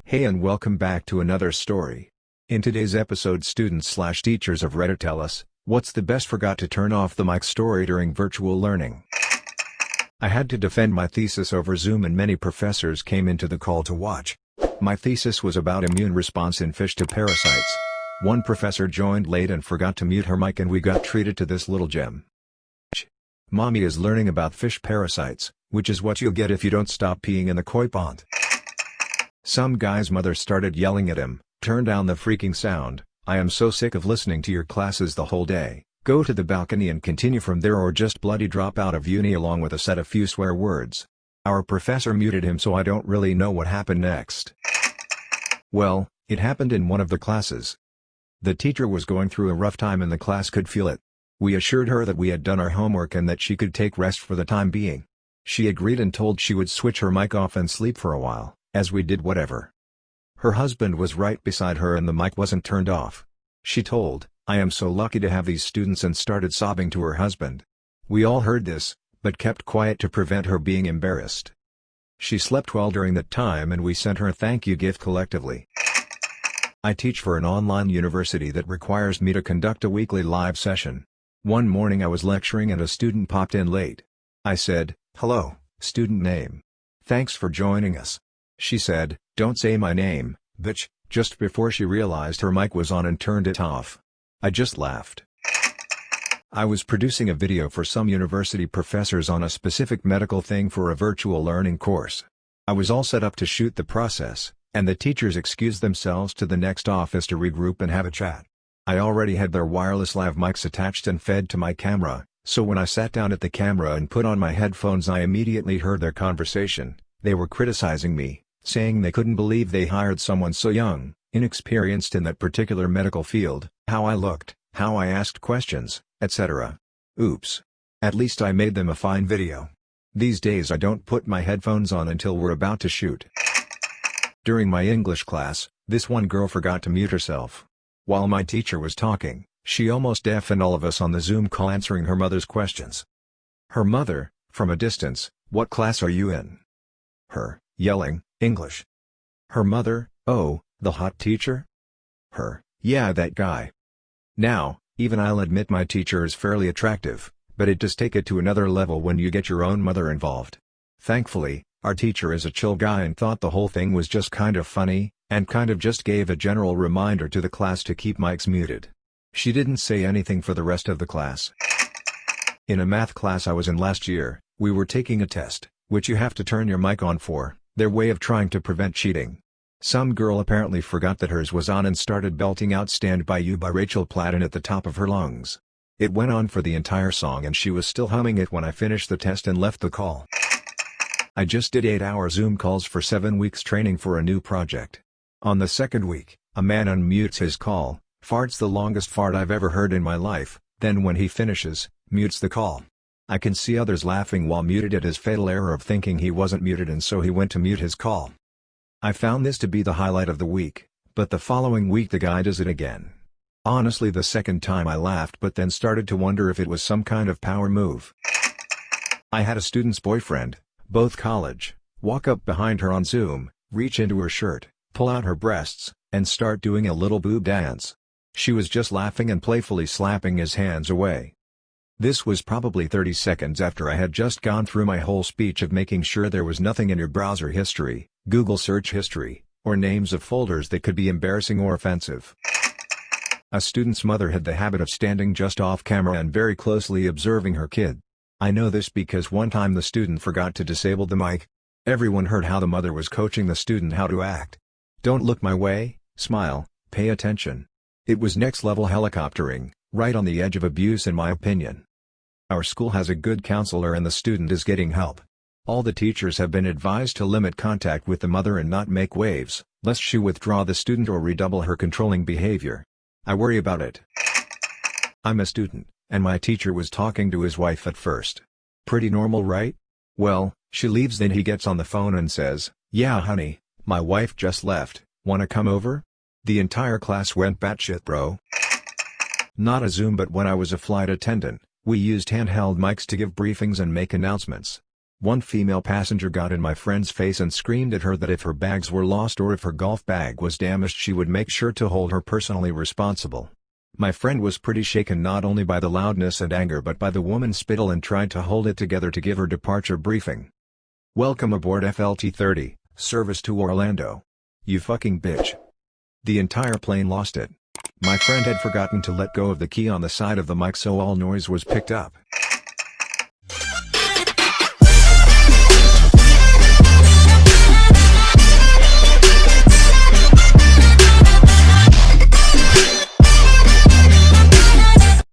Hey and welcome back to another story. In today's episode, students/teachers of Reddit tell us, what's the best forgot to turn off the mic story during virtual learning? I had to defend my thesis over Zoom and many professors came into the call to watch. My thesis was about immune response in fish to parasites. One professor joined late and forgot to mute her mic and we got treated to this little gem. Mommy is learning about fish parasites, which is what you'll get if you don't stop peeing in the koi pond. Some guy's mother started yelling at him, "Turn down the freaking sound, I am so sick of listening to your classes the whole day, go to the balcony and continue from there or just bloody drop out of uni," along with a few swear words. Our professor muted him, so I don't really know what happened next. Well, it happened in one of the classes. The teacher was going through a rough time and the class could feel it. We assured her that we had done our homework and that she could take rest for the time being. She agreed and told she would switch her mic off and sleep for a while, as we did whatever. Her husband was right beside her and the mic wasn't turned off. She told, "I am so lucky to have these students," and started sobbing to her husband. We all heard this, but kept quiet to prevent her being embarrassed. She slept well during that time and we sent her a thank you gift collectively. I teach for an online university that requires me to conduct a weekly live session. One morning I was lecturing and a student popped in late. I said, "Hello, student name. Thanks for joining us." She said, "Don't say my name, bitch," just before she realized her mic was on and turned it off. I just laughed. I was producing a video for some university professors on a specific medical thing for a virtual learning course. I was all set up to shoot the process, and the teachers excused themselves to the next office to regroup and have a chat. I already had their wireless lav mics attached and fed to my camera, so when I sat down at the camera and put on my headphones I immediately heard their conversation. They were criticizing me, saying they couldn't believe they hired someone so young, inexperienced in that particular medical field, how I looked, how I asked questions, etc. Oops. At least I made them a fine video. These days I don't put my headphones on until we're about to shoot. During my English class, this one girl forgot to mute herself. While my teacher was talking, she almost deafened all of us on the Zoom call answering her mother's questions. Her mother, from a distance, "What class are you in?" Her, yelling, "English." Her mother, "Oh, the hot teacher?" Her, "Yeah, that guy." Now, even I'll admit my teacher is fairly attractive, but it does take it to another level when you get your own mother involved. Thankfully, our teacher is a chill guy and thought the whole thing was just kind of funny, and kind of just gave a general reminder to the class to keep mics muted. She didn't say anything for the rest of the class. In a math class I was in last year, we were taking a test, which you have to turn your mic on for, their way of trying to prevent cheating. Some girl apparently forgot that hers was on and started belting out "Stand By You" by Rachel Platten at the top of her lungs. It went on for the entire song and she was still humming it when I finished the test and left the call. I just did 8-hour Zoom calls for 7 weeks training for a new project. On the second week, a man unmutes his call, farts the longest fart I've ever heard in my life, then when he finishes, mutes the call. I can see others laughing while muted at his fatal error of thinking he wasn't muted and so he went to mute his call. I found this to be the highlight of the week, but the following week the guy does it again. Honestly, the second time I laughed but then started to wonder if it was some kind of power move. I had a student's boyfriend, both college, walk up behind her on Zoom, reach into her shirt, pull out her breasts, and start doing a little boob dance. She was just laughing and playfully slapping his hands away. This was probably 30 seconds after I had just gone through my whole speech of making sure there was nothing in your browser history, Google search history, or names of folders that could be embarrassing or offensive. A student's mother had the habit of standing just off camera and very closely observing her kid. I know this because one time the student forgot to disable the mic. Everyone heard how the mother was coaching the student how to act. "Don't look my way, smile, pay attention." It was next level helicoptering, right on the edge of abuse in my opinion. Our school has a good counselor and the student is getting help. All the teachers have been advised to limit contact with the mother and not make waves, lest she withdraw the student or redouble her controlling behavior. I worry about it. I'm a student, and my teacher was talking to his wife at first. Pretty normal, right? Well, she leaves, then he gets on the phone and says, "Yeah honey, my wife just left, wanna come over?" The entire class went batshit, bro. Not a Zoom, but when I was a flight attendant, we used handheld mics to give briefings and make announcements. One female passenger got in my friend's face and screamed at her that if her bags were lost or if her golf bag was damaged she would make sure to hold her personally responsible. My friend was pretty shaken not only by the loudness and anger but by the woman's spittle and tried to hold it together to give her departure briefing. "Welcome aboard FLT-30, service to Orlando. You fucking bitch." The entire plane lost it. My friend had forgotten to let go of the key on the side of the mic so all noise was picked up.